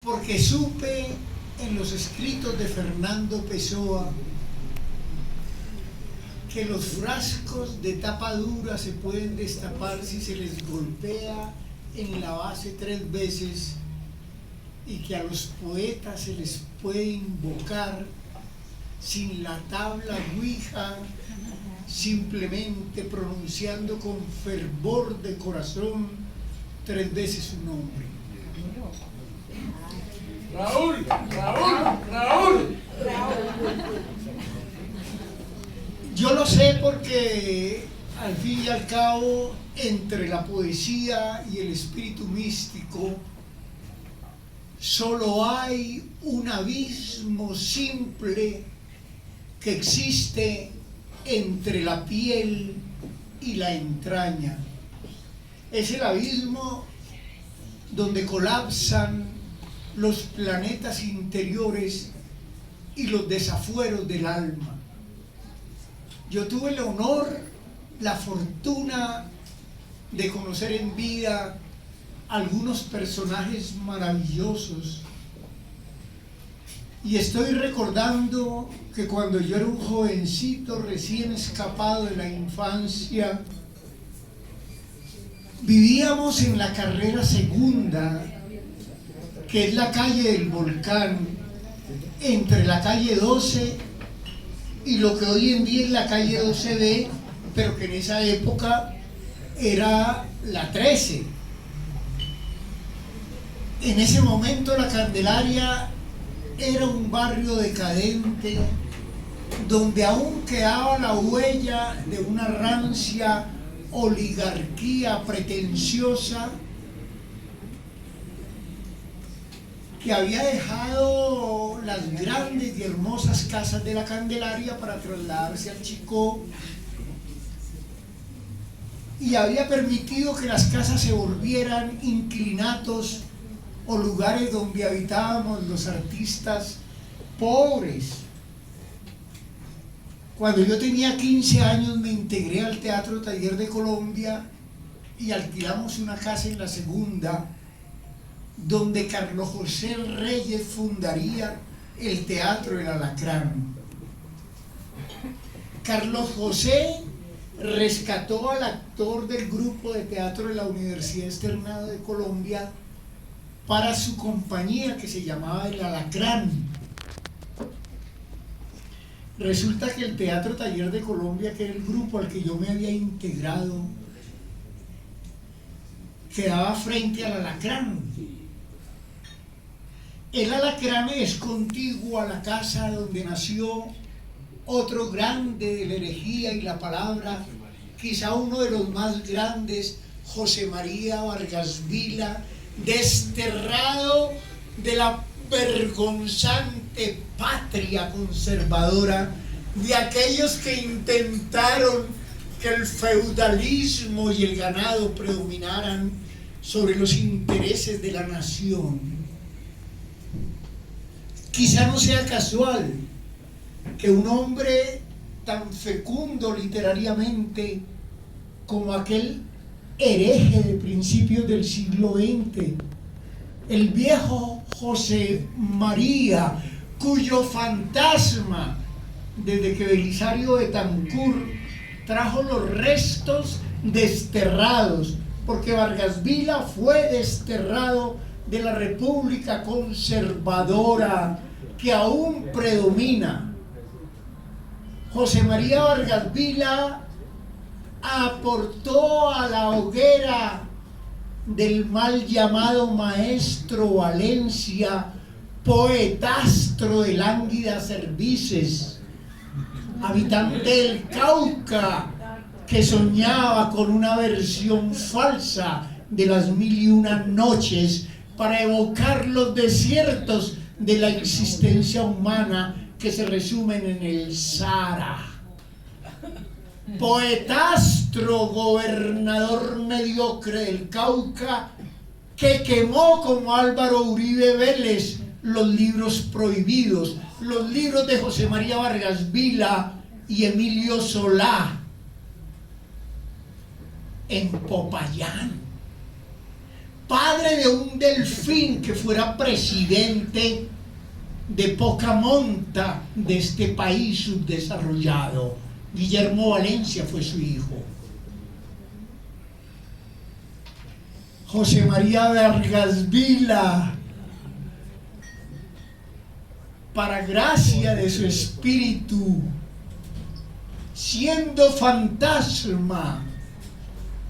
Porque supe en los escritos de Fernando Pessoa que los frascos de tapa dura se pueden destapar si se les golpea en la base 3 veces y que a los poetas se les puede invocar sin la tabla Ouija, simplemente pronunciando con fervor de corazón 3 veces su nombre. Raúl, Raúl, Raúl. Yo lo sé porque al fin y al cabo, entre la poesía y el espíritu místico, solo hay un abismo simple que existe entre la piel y la entraña. Es el abismo donde colapsan los planetas interiores y los desafueros del alma. Yo tuve el honor, la fortuna de conocer en vida algunos personajes maravillosos, y estoy recordando que cuando yo era un jovencito recién escapado de la infancia, vivíamos en la carrera segunda, que es la calle del Volcán, entre la calle 12 y lo que hoy en día es la calle 12B, pero que en esa época era la 13. En ese momento la Candelaria era un barrio decadente donde aún quedaba la huella de una rancia oligarquía pretenciosa que había dejado las grandes y hermosas casas de la Candelaria para trasladarse al Chicó, y había permitido que las casas se volvieran inclinatos o lugares donde habitábamos los artistas pobres. Cuando yo tenía 15 años me integré al Teatro Taller de Colombia y alquilamos una casa en la segunda, donde Carlos José Reyes fundaría el Teatro El Alacrán. Carlos José rescató al actor del grupo de teatro de la Universidad Externado de Colombia para su compañía que se llamaba El Alacrán. Resulta que el Teatro Taller de Colombia, que era el grupo al que yo me había integrado, quedaba frente al Alacrán. El Alacrán es contiguo a la casa donde nació otro grande de la herejía y la palabra, quizá uno de los más grandes, José María Vargas Vila, desterrado de la vergonzante patria conservadora de aquellos que intentaron que el feudalismo y el ganado predominaran sobre los intereses de la nación. Quizá no sea casual que un hombre tan fecundo literariamente como aquel hereje de principios del siglo XX, el viejo José María, cuyo fantasma, desde que Belisario Betancur trajo los restos desterrados, porque Vargas Vila fue desterrado de la república conservadora que aún predomina. José María Vargas Vila aportó a la hoguera del mal llamado maestro Valencia, poetastro de lánguidas cervices, habitante del Cauca, que soñaba con una versión falsa de las 1001 noches para evocar los desiertos de la existencia humana que se resumen en el Sahara. Poetastro, gobernador mediocre del Cauca, que quemó como Álvaro Uribe Vélez los libros prohibidos, los libros de José María Vargas Vila y Emilio Solá en Popayán. padre de un delfín que fuera presidente de poca monta de este país subdesarrollado. Guillermo Valencia fue su hijo. José María Vargas Vila, para gracia de su espíritu, siendo fantasma,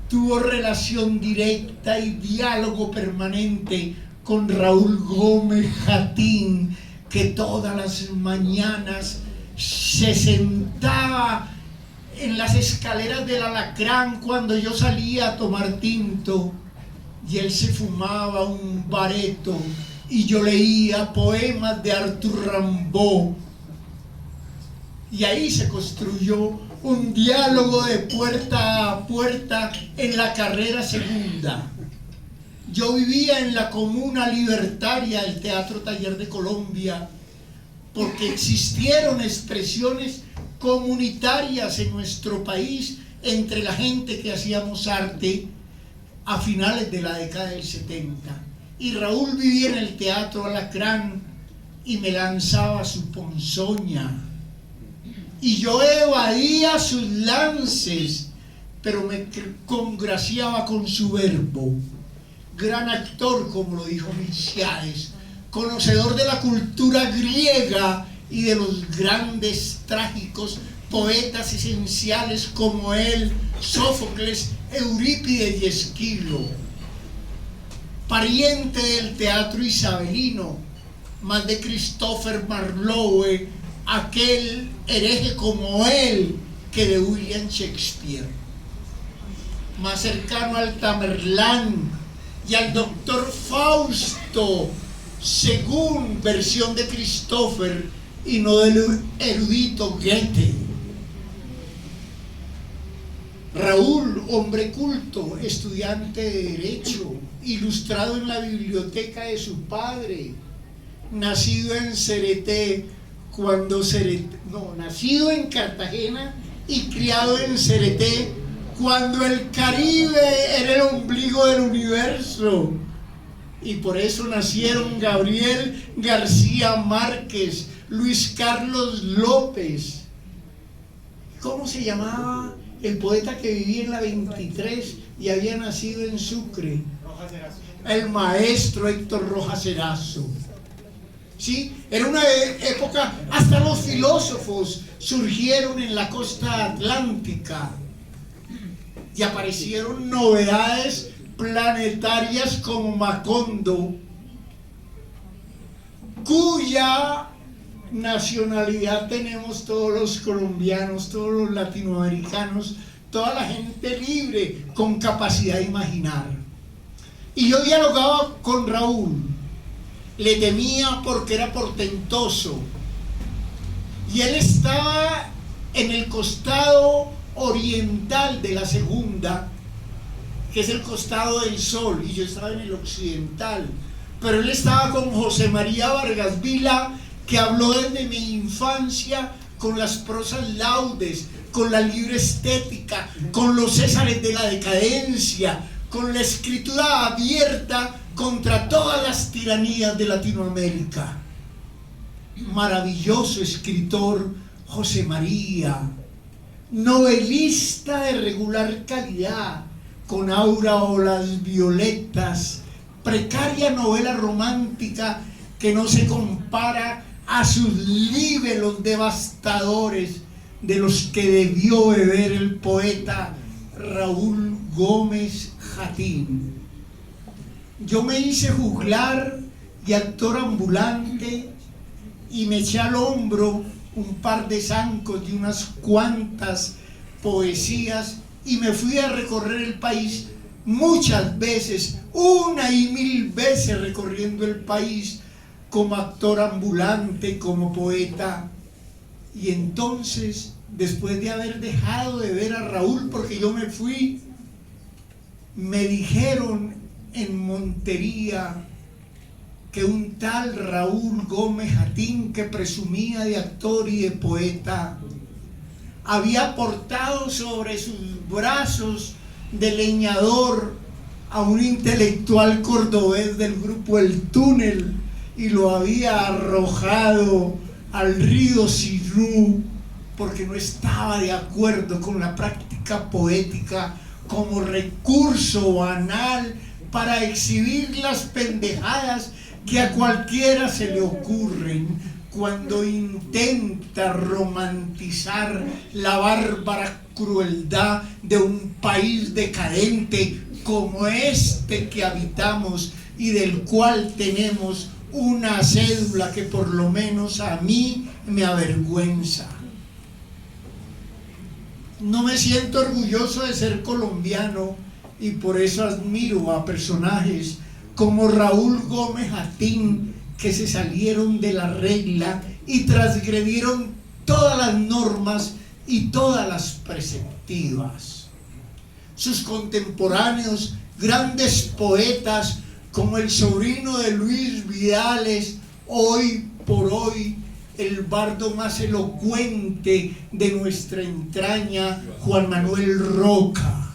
tuvo relación directa y diálogo permanente con Raúl Gómez Jatín, que todas las mañanas se sentaba en las escaleras del Alacrán cuando yo salía a tomar tinto, y él se fumaba un bareto y yo leía poemas de Arthur Rimbaud, y ahí se construyó un diálogo de puerta a puerta en la carrera segunda. Yo vivía en la comuna libertaria del Teatro Taller de Colombia, porque existieron expresiones comunitarias en nuestro país entre la gente que hacíamos arte a finales de la década del 70. Y Raúl vivía en el Teatro Alacrán y me lanzaba su ponzoña. Y yo evadía sus lances, pero me congraciaba con su verbo. Gran actor, como lo dijo Miltiades, conocedor de la cultura griega y de los grandes trágicos poetas esenciales como él, Sófocles, Eurípides y Esquilo. Pariente del teatro isabelino, más de Christopher Marlowe, aquel hereje como él que de William Shakespeare. Más cercano al Tamerlán y al doctor Fausto, según versión de Christopher y no del erudito Goethe. Raúl, hombre culto, estudiante de Derecho, ilustrado en la biblioteca de su padre, nacido en nacido en Cartagena y criado en Cereté, cuando el Caribe era el ombligo del universo. Y por eso nacieron Gabriel García Márquez, Luis Carlos López. ¿Cómo se llamaba el poeta que vivía en la 23 y había nacido en Sucre? El maestro Héctor Rojas Erazo. ¿Sí? Era una época, hasta los filósofos surgieron en la costa atlántica y aparecieron novedades planetarias como Macondo, cuya nacionalidad tenemos todos los colombianos, todos los latinoamericanos, toda la gente libre con capacidad de imaginar. Y yo dialogaba con Raúl, le temía porque era portentoso, y él estaba en el costado oriental de la segunda, que es el costado del sol, y yo estaba en el occidental, pero él estaba con José María Vargas Vila, que habló desde mi infancia con las prosas laudes, con la libre estética, con los Césares de la decadencia, con la escritura abierta contra todas las tiranías de Latinoamérica. Maravilloso escritor José María, novelista de regular calidad, con aura o las violetas, precaria novela romántica que no se compara a sus libelos devastadores de los que debió beber el poeta Raúl Gómez Jatín. Yo me hice juglar y actor ambulante y me eché al hombro un par de zancos de unas cuantas poesías y me fui a recorrer el país muchas veces, 1,000 veces recorriendo el país como actor ambulante, como poeta. Y entonces, después de haber dejado de ver a Raúl, porque yo me fui, me dijeron en Montería que un tal Raúl Gómez Jatín, que presumía de actor y de poeta, había portado sobre sus brazos de leñador a un intelectual cordobés del grupo El Túnel y lo había arrojado al río Sinú porque no estaba de acuerdo con la práctica poética como recurso banal para exhibir las pendejadas que a cualquiera se le ocurren cuando intenta romantizar la bárbara crueldad de un país decadente como este que habitamos y del cual tenemos una cédula que por lo menos a mí me avergüenza. No me siento orgulloso de ser colombiano y por eso admiro a personajes como Raúl Gómez Atín, que se salieron de la regla y transgredieron todas las normas y todas las preceptivas. Sus contemporáneos, grandes poetas como el sobrino de Luis Vidales, hoy por hoy el bardo más elocuente de nuestra entraña, Juan Manuel Roca.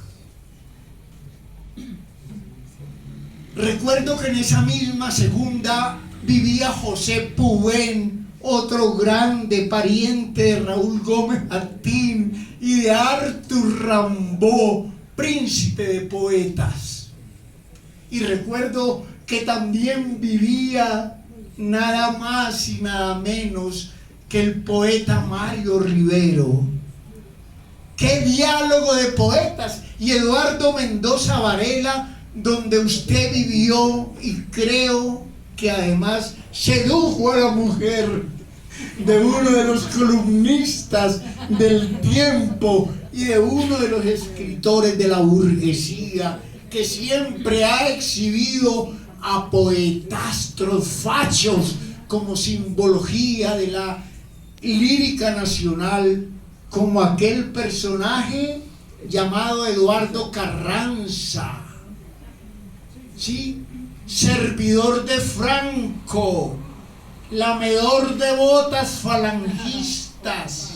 Recuerdo que en esa misma segunda vivía José Pubén, otro grande pariente de Raúl Gómez Atín y de Artur Rimbaud, príncipe de poetas. Y recuerdo que también vivía nada más y nada menos que el poeta Mario Rivero. ¡Qué diálogo de poetas! Y Eduardo Mendoza Varela, donde usted vivió y creo que además sedujo a la mujer de uno de los columnistas del Tiempo y de uno de los escritores de la burguesía que siempre ha exhibido a poetastros fachos como simbología de la lírica nacional, como aquel personaje llamado Eduardo Carranza, ¿sí? Servidor de Franco, lamedor de botas falangistas.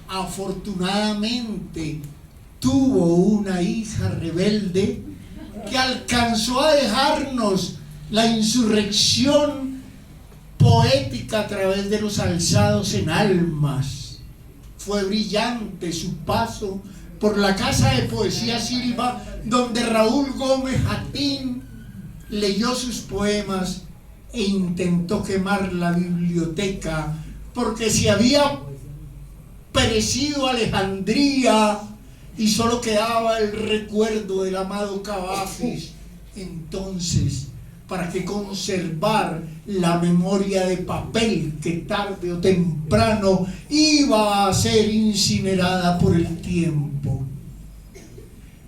Afortunadamente tuvo una hija rebelde que alcanzó a dejarnos la insurrección poética a través de los alzados en almas. Fue brillante su paso por la Casa de Poesía Silva, donde Raúl Gómez Atín leyó sus poemas e intentó quemar la biblioteca porque se había perecido Alejandría y solo quedaba el recuerdo del amado Cavafis. Entonces, ¿para qué conservar la memoria de papel que tarde o temprano iba a ser incinerada por el tiempo?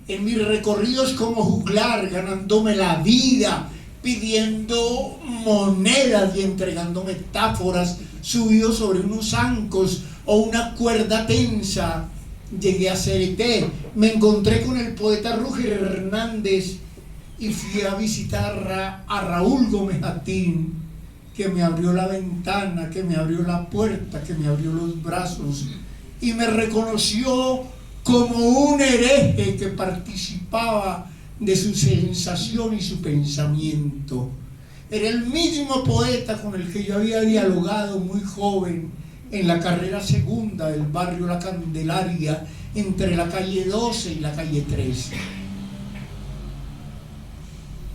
En mis recorridos como juglar, ganándome la vida, pidiendo monedas y entregando metáforas, subido sobre unos zancos o una cuerda tensa, llegué a Cereté, me encontré con el poeta Rúger Hernández y fui a visitar a Raúl Gómez Atín, que me abrió la ventana, que me abrió la puerta, que me abrió los brazos y me reconoció como un hereje que participaba de su sensación y su pensamiento. Era el mismo poeta con el que yo había dialogado muy joven en la carrera segunda del barrio La Candelaria, entre la calle 12 y la calle 13.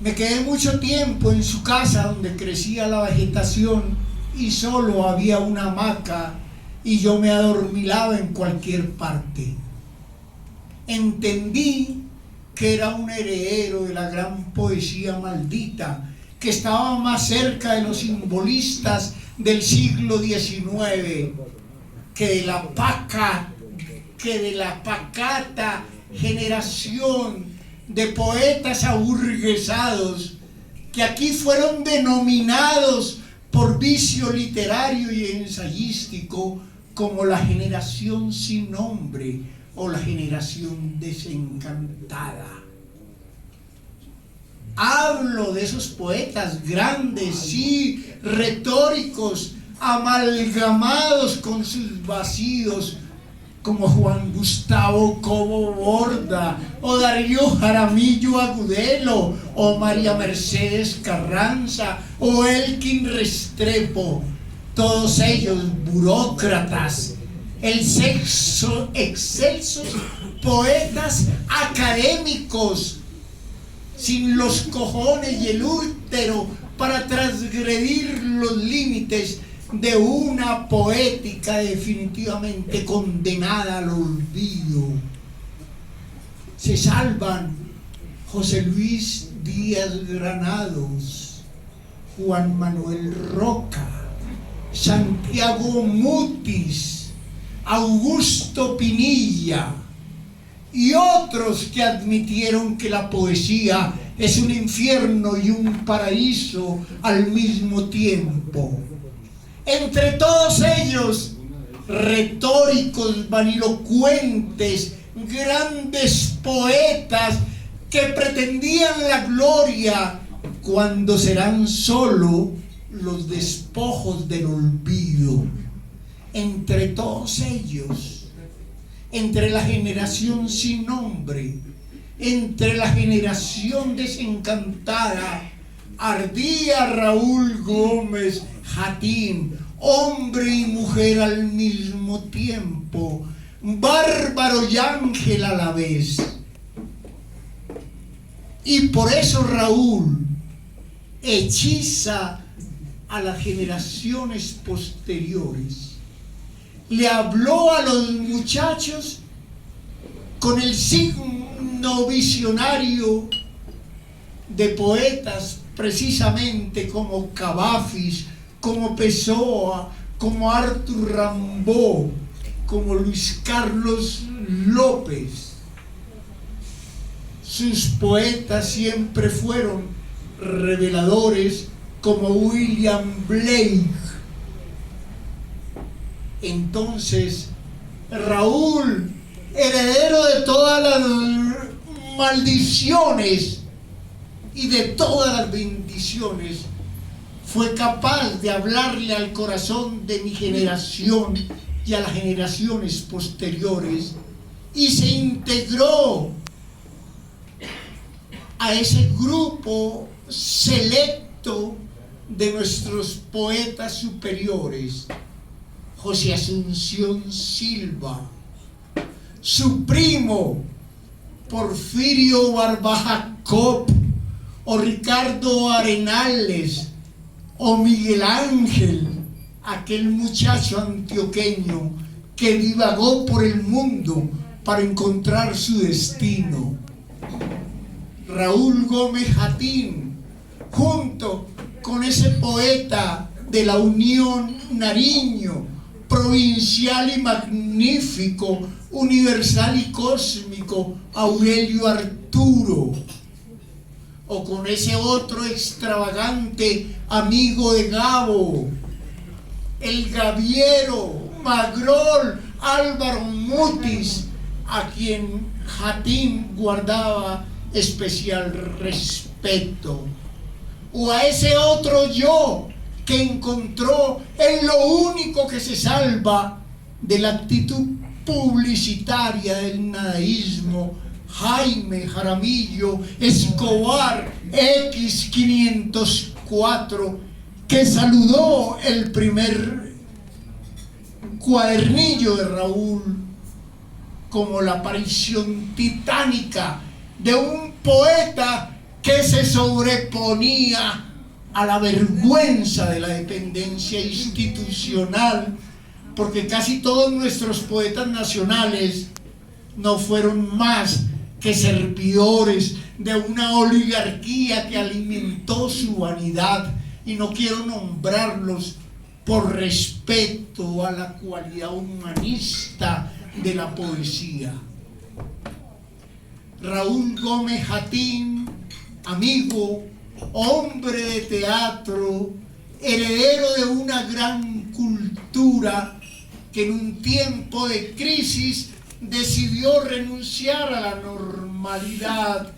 Me quedé mucho tiempo en su casa donde crecía la vegetación y solo había una hamaca y yo me adormilaba en cualquier parte. Entendí que era un heredero de la gran poesía maldita, que estaba más cerca de los simbolistas del siglo XIX que de la pacata generación de poetas aburguesados que aquí fueron denominados por vicio literario y ensayístico como la generación sin nombre o la generación desencantada. Hablo de esos poetas grandes, sí, retóricos, amalgamados con sus vacíos, como Juan Gustavo Cobo Borda, o Darío Jaramillo Agudelo, o María Mercedes Carranza, o Elkin Restrepo, todos ellos burócratas, excelsos poetas académicos, sin los cojones y el útero para transgredir los límites de una poética definitivamente condenada al olvido. Se salvan José Luis Díaz Granados, Juan Manuel Roca, Santiago Mutis, Augusto Pinilla y otros que admitieron que la poesía es un infierno y un paraíso al mismo tiempo. Entre todos ellos, retóricos, vanilocuentes, grandes poetas que pretendían la gloria cuando serán solo los despojos del olvido. Entre todos ellos, entre la generación sin nombre, entre la generación desencantada, ardía Raúl Gómez Jatín, hombre y mujer al mismo tiempo, bárbaro y ángel a la vez. Y por eso Raúl hechiza a las generaciones posteriores. Le habló a los muchachos con el signo visionario de poetas precisamente como Cavafis, como Pessoa, como Arthur Rimbaud, como Luis Carlos López. Sus poetas siempre fueron reveladores como William Blake. Entonces, Raúl, heredero de todas las maldiciones y de todas las bendiciones, fue capaz de hablarle al corazón de mi generación y a las generaciones posteriores, y se integró a ese grupo selecto de nuestros poetas superiores. José Asunción Silva, su primo Porfirio Barbajacob, o Ricardo Arenales, o Miguel Ángel, aquel muchacho antioqueño que divagó por el mundo para encontrar su destino. Raúl Gómez Jatín, junto con ese poeta de la Unión Nariño, provincial y magnífico, universal y cósmico, Aurelio Arturo, o con ese otro extravagante amigo de Gabo, el Gaviero, Magrol, Álvaro Mutis, a quien Jatín guardaba especial respeto, o a ese otro yo que encontró en lo único que se salva de la actitud publicitaria del nadaísmo, Jaime Jaramillo Escobar X504, que saludó el primer cuadernillo de Raúl como la aparición titánica de un poeta que se sobreponía a la vergüenza de la dependencia institucional, porque casi todos nuestros poetas nacionales no fueron más que servidores de una oligarquía que alimentó su vanidad, y no quiero nombrarlos por respeto a la cualidad humanista de la poesía. Raúl Gómez Jatín, amigo, hombre de teatro, heredero de una gran cultura, que en un tiempo de crisis decidió renunciar a la normalidad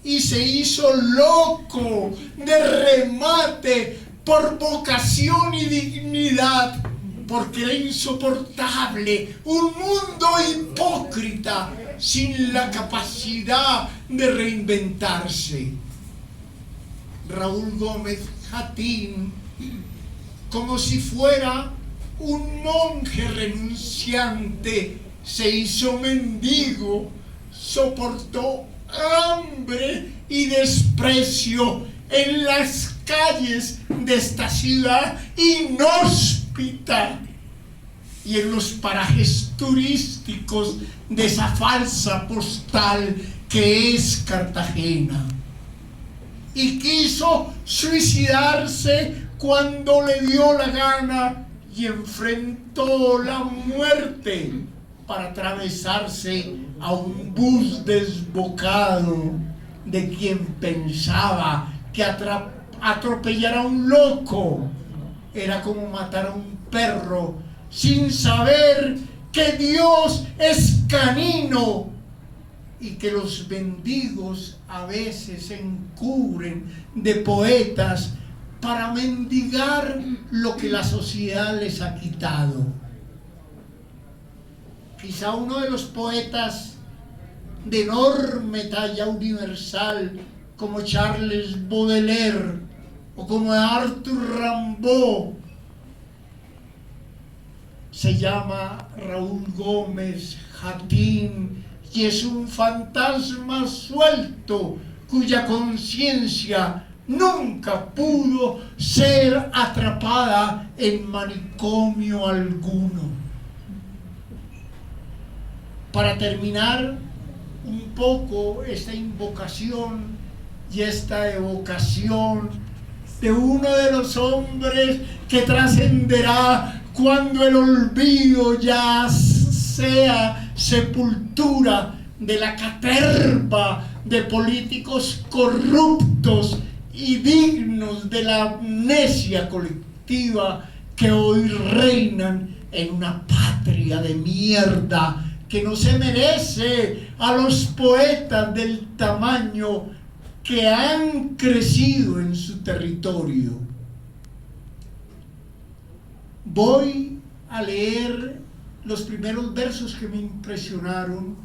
y se hizo loco de remate por vocación y dignidad, porque era insoportable un mundo hipócrita sin la capacidad de reinventarse. Raúl Gómez Jatín, como si fuera un monje renunciante, se hizo mendigo, soportó hambre y desprecio en las calles de esta ciudad inhóspita y en los parajes turísticos de esa falsa postal que es Cartagena. Y quiso suicidarse cuando le dio la gana y enfrentó la muerte para atravesarse a un bus desbocado de quien pensaba que atropellar a un loco era como matar a un perro, sin saber que Dios es canino y que los mendigos a veces se encubren de poetas para mendigar lo que la sociedad les ha quitado. Quizá uno de los poetas de enorme talla universal como Charles Baudelaire o como Arthur Rimbaud se llama Raúl Gómez Jatín y es un fantasma suelto cuya conciencia nunca pudo ser atrapada en manicomio alguno. Para terminar un poco esta invocación y esta evocación de uno de los hombres que trascenderá cuando el olvido ya sea sepultura de la caterva de políticos corruptos y dignos de la amnesia colectiva que hoy reinan en una patria de mierda que no se merece a los poetas del tamaño que han crecido en su territorio. Voy a leer los primeros versos que me impresionaron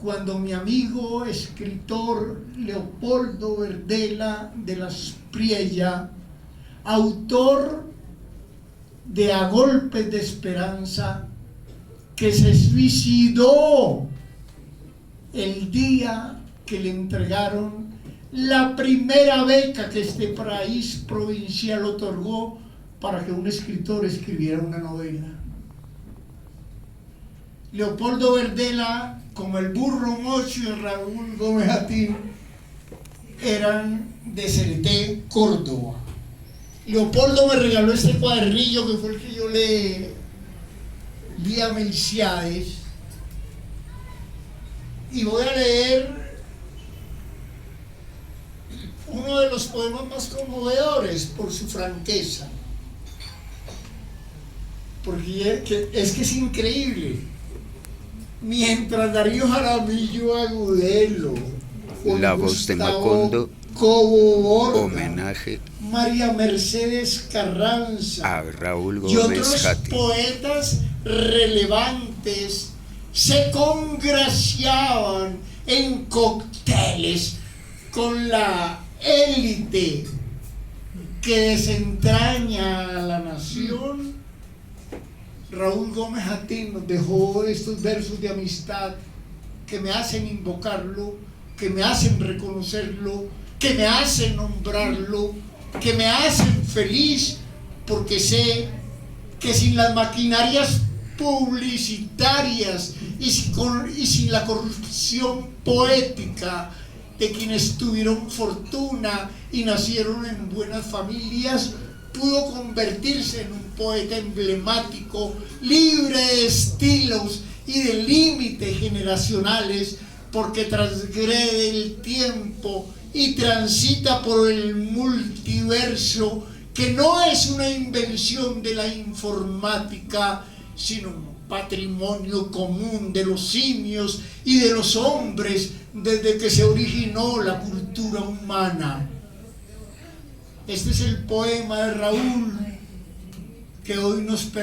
cuando mi amigo escritor Leopoldo Verdela de la Espriella, autor de A Golpes de Esperanza, que se suicidó el día que le entregaron la primera beca que este país provincial otorgó para que un escritor escribiera una novela. Leopoldo Verdela, como el burro Mocho y Raúl Gómez Jatín, eran de Cereté, Córdoba. Leopoldo me regaló este cuadernillo que fue el que yo le di a Melciades, y voy a leer uno de los poemas más conmovedores por su franqueza, porque es que es increíble. Mientras Darío Jaramillo Agudelo, La Voz de Macondo, Cobo Borda, homenaje María Mercedes Carranza a Raúl y Gómez otros Jatín. poetas relevantes se congraciaban en cócteles con la élite que desentraña a la nación. Raúl Gómez Jatín nos dejó estos versos de amistad que me hacen invocarlo, que me hacen reconocerlo, que me hacen nombrarlo, que me hacen feliz, porque sé que sin las maquinarias publicitarias y sin la corrupción poética de quienes tuvieron fortuna y nacieron en buenas familias, pudo convertirse en un poeta emblemático, libre de estilos y de límites generacionales, porque transgrede el tiempo y transita por el multiverso, que no es una invención de la informática, sino un patrimonio común de los simios y de los hombres desde que se originó la cultura humana. Este es el poema de Raúl que hoy nos permite